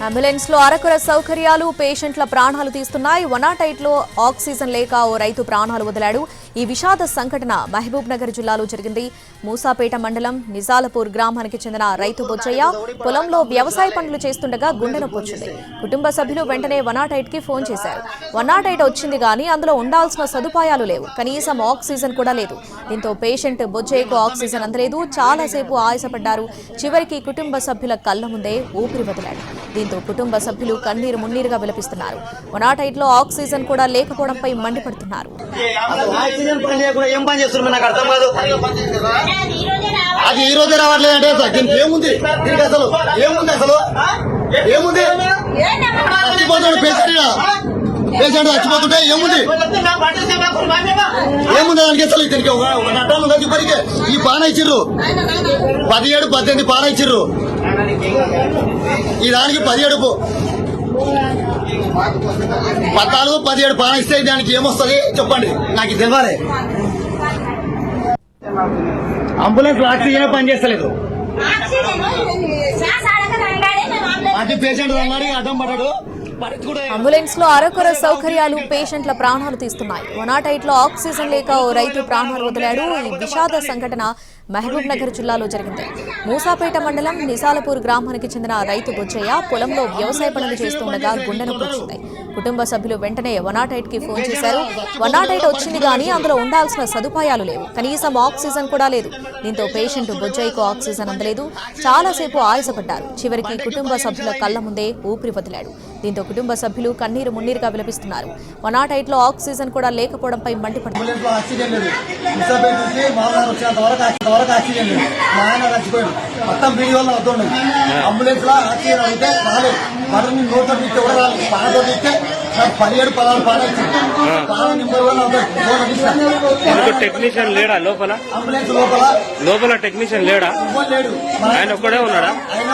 Ambulance లో అరకొర సౌకర్యాలు పేషెంట్ల ప్రాణాలు తీస్తున్నాయి. 108 లో ఆక్సిజన్ లేక ఓ రైతు ప్రాణాలు వదిలాడు. ఈ విషాద సంఘటన మహబూబ్ నగర్ జిల్లాలో జరిగింది. మూసాపేట మండలం నిజాలపూర్ గ్రామానికి చెందిన రైతు బొచ్చయ్య పొలంలో వ్యవసాయ పనులు చేస్తుండగా గుండె నొప్పి వచ్చింది. కుటుంబ సభ్యులు వెంటనే 108 కి ఫోన్ చేశారు. 108 వచ్చింది కానీ అందులో ఉండాల్సిన సదుపాయాలు లేవు. కనీసం ఆక్సిజన్ కూడా లేదు. దీంతో పేషెంట్ బొచ్చయ్యకు ఆక్సిజన్ అందలేదు. చాలాసేపు ఆయాసపడ్డారు. చివరికి కుటుంబ సభ్యుల కళ్ల ముందే ఊపిరి వదిలాడు. దీంతో కుటుంబ సభ్యులు కన్నీరు మున్నీరుగా విలపిస్తున్నారు. 108 లో ఆక్సిజన్ కూడా లేకపోవడంపై మండిపడుతున్నారు. అది ఈ రోజే రావట్లేదంటే దీనికి ఏముంది, దీనికి అసలు ఏముంది, అసలు ఏముంది, పేషెంట్ చచ్చిపోతుంటే ఏముంది, ఏముంది దానికి అసలు దీనికి ఒక నట్టాలు కలిసి పడితే ఈ పాన ఇచ్చిర్రు 17, 18 పాన ఇచ్చిర్రు. ఈ దానికి 17, 14, 17 పాన ఇస్తే దానికి ఏమొస్తుంది చెప్పండి, నాకు తెలియాలి. అంబులెన్స్ ఆక్సిజన్ పనిచేస్తలేదు. అది పేషెంట్ అన్నాడు అడ్డం పడ్డాడు. అంబులెన్స్ లో అరకొర సౌకర్యాలు పేషెంట్ల ప్రాణాలు తీస్తున్నాయి. 108 లో ఆక్సిజన్ లేక ఓ రైతు ప్రాణాలు వదిలాడు. ఈ విషాద సంఘటన మహబూబ్ నగర్ జిల్లాలో జరిగింది. మూసాపేట మండలం నిజాలపూర్ గ్రామానికి చెందిన రైతు బొచ్చయ్య పొలంలో వ్యవసాయ పనులు చేస్తుండగా గుండె నొప్పి వచ్చింది. కుటుంబ సభ్యులు వెంటనే 108 కి ఫోన్ చేశారు. 108 వచ్చింది కానీ అందులో ఉండాల్సిన సదుపాయాలు లేవు. కనీసం ఆక్సిజన్ కూడా లేదు. దీంతో పేషెంట్ బొచ్చయ్యకు ఆక్సిజన్ అందలేదు. చాలాసేపు ఆయాసపడ్డారు. చివరికి కుటుంబ సభ్యుల కళ్ల ముందే ఊపిరి వదిలాడు. దీంతో కుటుంబ సభ్యులు కన్నీరు మున్నీరుగా విలపిస్తున్నారు. 108 లో ఆక్సిజన్ కూడా లేకపోవడంపై మండిపడుతున్నారు. అంబులెన్స్ లో ఆక్సిజన్ అయితే రాలేదు. మరణి నోట్ ఇస్తే కూడా రాలేదు. పానతో ఇస్తే 17, 16 పాన ఇచ్చింది. పాన నెంబర్ 1 అవుతుంది. టెక్నీషియన్ లేడా లోపల? అంబులెన్స్ లోపల టెక్నీషియన్ లేడా? లేడు. ఆయన ఒక్కడే ఉన్నాడా? ఆయన